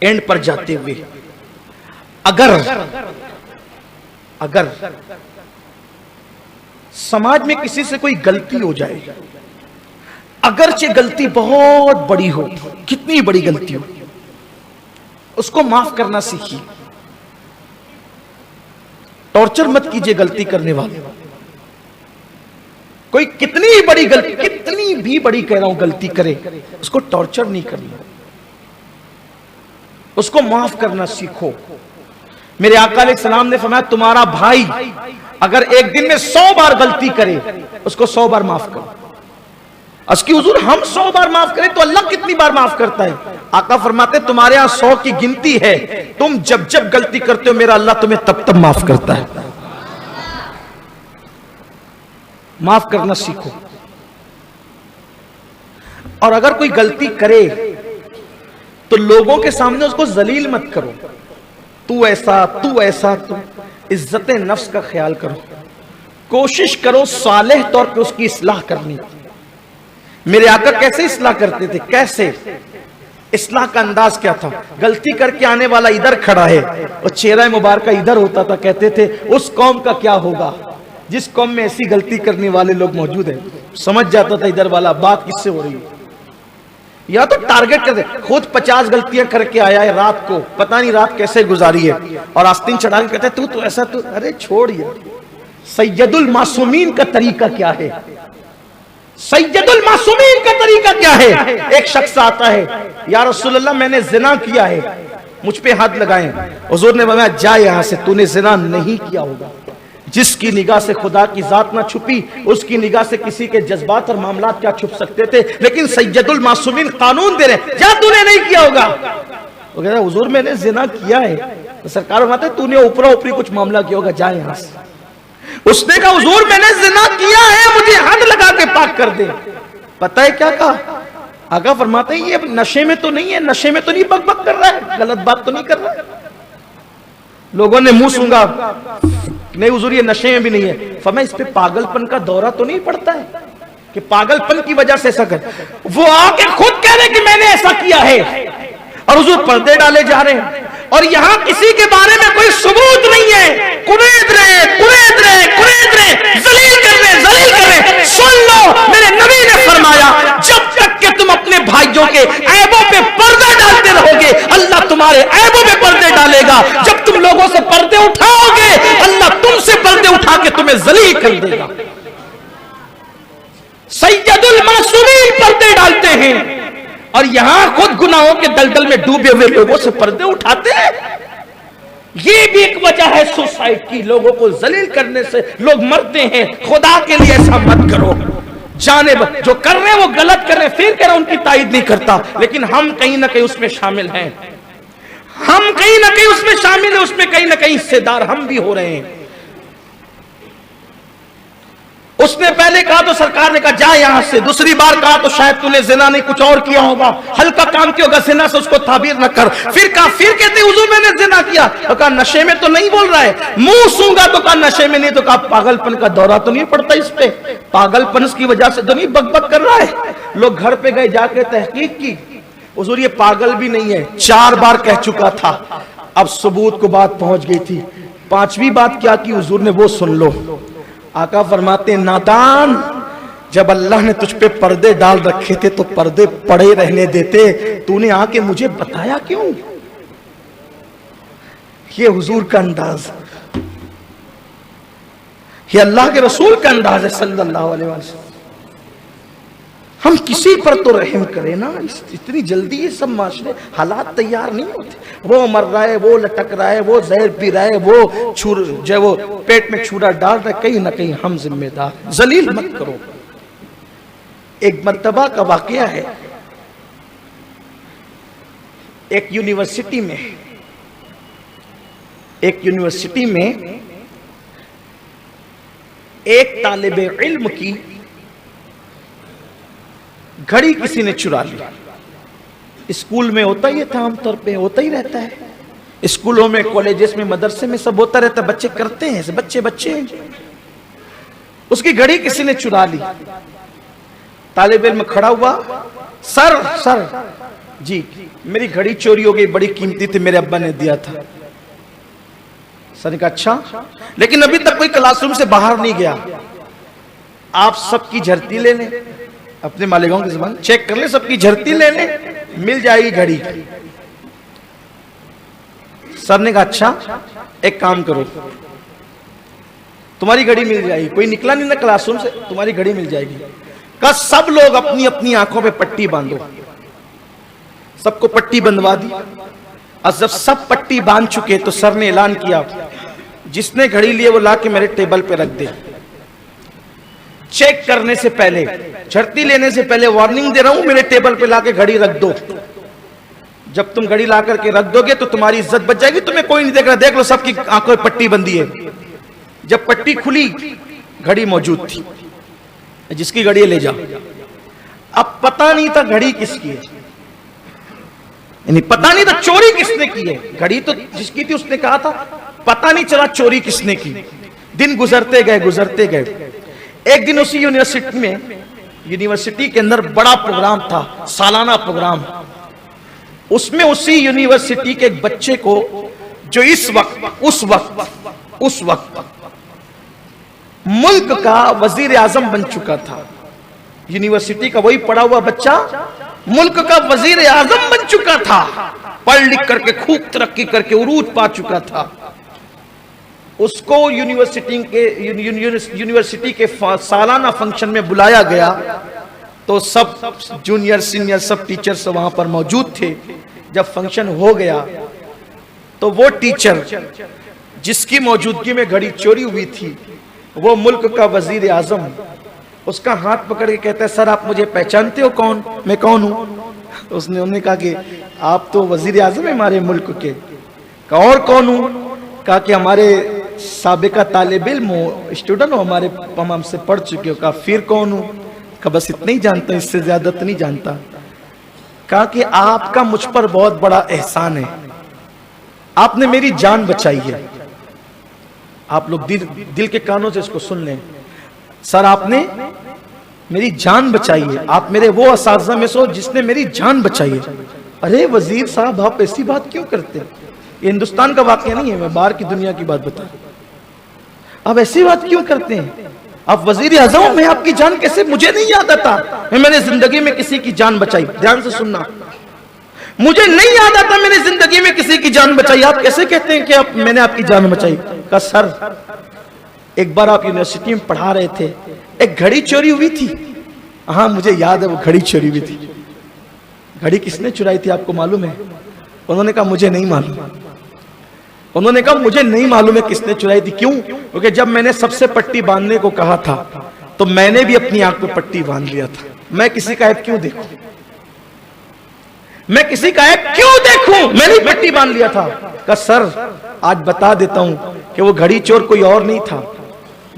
And पर जाते हुए, अगर समाज में किसी से कोई गलती हो जाए, अगरचे गलती बहुत बड़ी हो, कितनी बड़ी गलती हो, उसको माफ करना सीखिए। टॉर्चर मत कीजिए गलती करने वाले। कोई कितनी बड़ी गलती, कितनी भी बड़ी कह रहा हूं गलती करे, उसको टॉर्चर नहीं करना, उसको माफ करना सीखो। मेरे आका अलैहिस्सलाम ने फरमाया तुम्हारा भाई अगर एक दिन में 100 बार गलती करे, उसको 100 बार माफ करो। अस्की हुजूर हम 100 बार माफ करें तो अल्लाह कितनी बार माफ करता है? आका फरमाते तुम्हारे यहां 100 की गिनती है, तुम जब जब गलती करते हो मेरा अल्लाह तुम्हें तब तब माफ करता है। माफ करना सीखो। और अगर कोई गलती करे तो लोगों के सामने उसको जलील मत करो, तू ऐसा तू ऐसा, तू इज्जत नफ्स का ख्याल करो। कोशिश करो सालेह तौर पे उसकी इस्लाह करनी। मेरे आका कैसे इस्लाह करते थे? कैसे इस्लाह का अंदाज क्या था? गलती करके आने वाला इधर खड़ा है और चेहरा मुबारक इधर होता था, कहते थे उस कौम का क्या होगा जिस कौम में ऐसी गलती करने वाले लोग मौजूद हैं। समझ जाता था इधर वाला बात किससे हो रही है, या तो टारगेट करते। खुद 50 गलतियां करके आया है, रात को पता नहीं रात कैसे गुजारी है, और आस्तीन चढ़ा के कहते तू तो ऐसा, तू अरे छोड़ यार। सैयदुल मासूमीन का तरीका क्या है? सैयदुल मासूमीन का तरीका क्या है? एक शख्स आता है, या रसूलल्लाह मैंने जिना किया है, मुझ पे हाथ लगाए। हुजूर ने बताया जा यहां से, तूने जिना नहीं किया होगा। जिसकी निगाह से खुदा की जात ना छुपी, उसकी निगाह से किसी के जज्बात और मामलात क्या छुप सकते थे? लेकिन सैयदुल मासूमीन कानून दे रहे, जा तूने नहीं किया होगा। वो कहता हुजूर मैंने जिना किया है। तो सरकार बताते तूने ऊपरा ऊपरी कुछ मामला किया होगा, जा यहां से। उसने कहा हुजूर मैंने जिना किया है, मुझे हद लगा के पाक कर दे। पता है क्या कहा? आका फरमाते हैं ये नशे में तो नहीं है, नशे में तो नहीं बकबक कर रहा है, गलत बात तो नहीं कर रहा है। लोगों ने मुंह सूंघा, नहीं हुजूर ये नशे में भी नहीं है। फरमाया इस पे पागलपन का दौरा तो नहीं पड़ता है कि पागलपन की वजह से ऐसा कर? वो आके खुद कह रहे कि मैंने ऐसा किया है, और हुजूर पर्दे डाले जा रहे हैं, और यहां किसी के बारे में कोई सबूत नहीं है। कुरेद रहे, जलील कर रहे। सुन लो मेरे नबी ने फरमाया जब तक कि तुम अपने भाइयों के ऐबों पे पर्दा डालते रहोगे, अल्लाह तुम्हारे ऐबों पे पर्दे डालेगा। जब तुम लोगों से पर्दे उठाओगे, अल्लाह तुमसे पर्दे उठा के तुम्हें जलील कर देगा। सैयदुल मासूमीन पर्दे डालते हैं, और यहां खुद गुनाहों के दलदल में डूबे हुए लोगों से पर्दे उठाते हैं। ये भी एक वजह है सुसाइड की, लोगों को जलील करने से लोग मरते हैं। खुदा के लिए ऐसा मत करो। जाने जो कर रहे हैं वो गलत कर रहे हैं, फिर कह रहा उनकी तायद नहीं करता, लेकिन हम कहीं ना कहीं उसमें शामिल हैं, हम कहीं ना कहीं उसमें शामिल है, उसमें कहीं ना कहीं हिस्सेदार हम भी हो रहे हैं। उसने पहले कहा तो सरकार ने कहा जा यहां से, दूसरी बार कहा तो शायद तूने जिना नहीं कुछ और किया होगा, हल्का काम किया होगा, जिना से उसको ताबीर न कर। फिर कहा, फिर कहते हुजूर मैंने जिना किया, तो कहा नशे में तो नहीं बोल रहा है। मुंह सूंघा तो कहा नशे में नहीं, तो कहा पागलपन का दौरा तो नहीं पड़ता इस पे, पागलपन की वजह से तो नहीं बकबक कर रहा है। लोग घर पे गए, जाके तहकीक की, हुजूर ये पागल भी नहीं है, 4 बार कह चुका था। अब सबूत को बात पहुंच गई थी। 5वीं बात क्या की हुजूर ने वो सुन लो। आका फरमाते नादान, जब अल्लाह ने तुझ पे पर्दे डाल रखे थे तो पर्दे पड़े रहने देते, तूने आके मुझे बताया क्यों? ये हुजूर का अंदाज, ये अल्लाह के रसूल का अंदाज है सल्लल्लाहु अलैहि वसल्लम। हम किसी पर तो रहम करें ना, इतनी जल्दी ये सब माशरे हालात तैयार नहीं होते। वो मर रहा है, वो लटक रहा है, वो जहर पी रहा है, वो जो वो पेट में छुरा डाल रहा है, कहीं ना कहीं हम जिम्मेदार। जलील मत करो। एक मर्तबा का वाकया है, एक यूनिवर्सिटी में एक तालिबे इल्म की घड़ी किसी ने चुरा ली। स्कूल में होता ही था, आमतौर पे होता ही रहता है, स्कूलों में, कॉलेजेस में, मदरसे में सब होता रहता है, बच्चे करते हैं, बच्चे उसकी घड़ी किसी ने चुरा ली। तालिब इल्म खड़ा हुआ, सर जी मेरी घड़ी चोरी हो गई, बड़ी कीमती थी, मेरे अब्बा ने दिया था। सर ने कहा अच्छा, लेकिन अभी तक कोई क्लासरूम से बाहर नहीं गया, आप सबकी झरती ले लें, अपने मालेगांव के ज़बान चेक कर ले, सबकी झरती ले लें, मिल जाएगी घड़ी। सर ने कहा अच्छा, एक काम करो, तुम्हारी घड़ी मिल जाएगी। कोई निकला नहीं ना क्लासरूम से, तुम्हारी घड़ी मिल जाएगी। कहा सब लोग अपनी अपनी आंखों पे पट्टी बांधो। सबको पट्टी बंधवा दी, और जब सब पट्टी बांध चुके तो सर ने ऐलान किया, जिसने घड़ी ली है वो ला के मेरे टेबल पे रख दे। चेक करने से पहले, झड़ती लेने से पहले वार्निंग दे रहा हूं, मेरे टेबल पे ला के घड़ी रख दो। जब तुम घड़ी ला करके रख दोगे तो तुम्हारी इज्जत बच जाएगी, तुम्हें कोई नहीं देख रहा, देख लो सबकी आंखों में पट्टी बंधी है। जब पट्टी खुली, घड़ी मौजूद थी, जिसकी घड़ी ले जाओ। अब पता नहीं था घड़ी किसकी है, यानी पता नहीं था चोरी किसने की है। घड़ी तो जिसकी थी उसने कहा था, पता नहीं चला चोरी किसने की। दिन गुजरते गए गुजरते गए। एक दिन उसी यूनिवर्सिटी के अंदर बड़ा प्रोग्राम था, सालाना प्रोग्राम। उसमें उसी यूनिवर्सिटी के एक बच्चे को, जो उस वक्त मुल्क का वजीर आजम बन चुका था, यूनिवर्सिटी का वही पढ़ा हुआ बच्चा मुल्क का वजीर आजम बन चुका था, पढ़ लिख करके खूब तरक्की करके उरूज पा चुका था। उसको यूनिवर्सिटी के सालाना फंक्शन में बुलाया गया, तो सब जूनियर सीनियर सब टीचर्स वहां पर मौजूद थे। जब फंक्शन हो गया तो वो टीचर जिसकी मौजूदगी में घड़ी चोरी हुई थी, वो मुल्क का वजीर आजम, उसका हाथ पकड़ के कहता है, सर आप मुझे पहचानते हो कौन, मैं कौन हूं? उसने कहा कि आप तो वजीर आजम है हमारे मुल्क के। कहा और कौन हूं? कहा कि हमारे साबिका तालिब इल्म स्टूडेंट हो, हमारे हमसे पढ़ चुके हो। कहा फिर कौन हूं? कहा बस इतना ही जानता, इससे ज्यादा तो नहीं जानता। कहा कि आपका मुझ पर बहुत बड़ा एहसान है, आपने मेरी जान बचाई है। आप लोग दिल के कानों से इसको सुन लें। सर आपने मेरी जान बचाई है, आप मेरे वो असातिज़ा में से हो जिसने मेरी जान बचाई है। अरे वजीर साहब आप ऐसी बात क्यों करते हैं? ये हिंदुस्तान का वाकया नहीं है, मैं बाहर की दुनिया की बात बता रहा हूं। आप ऐसी बात क्यों करते हैं? आप वजीर आजम, मैं आपकी जान कैसे, मुझे नहीं याद आता मैंने जिंदगी में किसी की जान बचाई। ध्यान से सुनना, मुझे नहीं याद आता मैंने जिंदगी में किसी की जान बचाई। आप कैसे कहते हैं कि मैंने आपकी जान बचाई? कहा सर एक बार आप यूनिवर्सिटी में पढ़ा रहे थे, एक घड़ी चोरी हुई थी। हाँ मुझे याद है, वो घड़ी चोरी हुई थी। घड़ी किसने चुराई थी आपको मालूम है? उन्होंने कहा मुझे नहीं मालूम। उन्होंने कहा मुझे नहीं मालूम है किसने चुराई थी। क्यों? क्योंकि जब मैंने सबसे पट्टी बांधने को कहा था तो मैंने भी अपनी आंख पे पट्टी बांध लिया था। मैं किसी का ऐब क्यों देखूं? मैं किसी का ऐब क्यों देखूं? मैंने पट्टी बांध लिया था। कहा सर आज बता देता हूं कि वो घड़ी चोर कोई और नहीं था,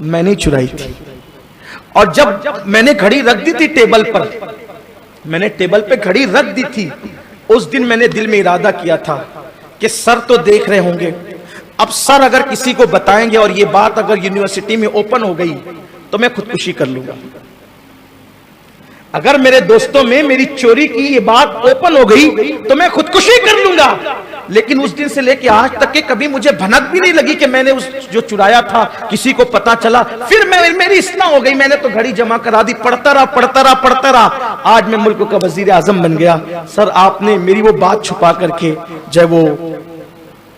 मैंने ही चुराई थी। और जब मैंने घड़ी रख दी थी टेबल पर, मैंने टेबल पे घड़ी रख दी थी, उस दिन मैंने दिल में इरादा किया था कि सर तो देख रहे होंगे, अब सर अगर किसी को बताएंगे और ये बात अगर यूनिवर्सिटी में ओपन हो गई तो मैं खुदकुशी कर लूंगा। अगर मेरे दोस्तों में मेरी चोरी की ये बात ओपन हो गई तो मैं खुदकुशी कर लूंगा। लेकिन उस दिन से लेके आज तक के कभी मुझे भनक भी नहीं लगी कि मैंने उस जो चुराया था किसी को पता चला। फिर मेरी इस्ना हो गई, मैंने तो घड़ी जमा करा दी, पढ़ता रहा। आज मैं मुल्क का वजीर आजम बन गया। सर आपने मेरी वो बात छुपा करके जब वो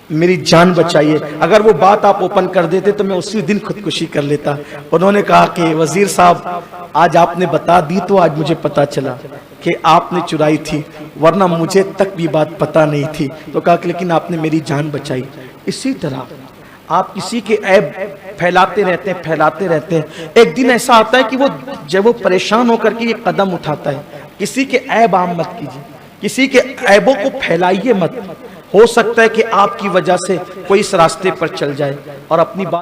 मेरी जान बचाई है, अगर वो बात आप ओपन कर देते तो मैं उसी दिन खुदकुशी कर लेता। उन्होंने कहा कि वजीर साहब आज आपने बता दी तो आज मुझे पता चला कि आपने चुराई थी, वरना मुझे तक भी बात पता नहीं थी। तो कहा कि लेकिन आपने मेरी जान बचाई। इसी तरह आप किसी के ऐब फैलाते रहते हैं। एक दिन ऐसा आता है कि वो जब वो परेशान होकर के ये कदम उठाता है, किसी के ऐब आम मत कीजिए, किसी के ऐबों को फैलाइए मत। हो सकता है कि आपकी वजह से कोई इस रास्ते पर चल जाए और अपनी बात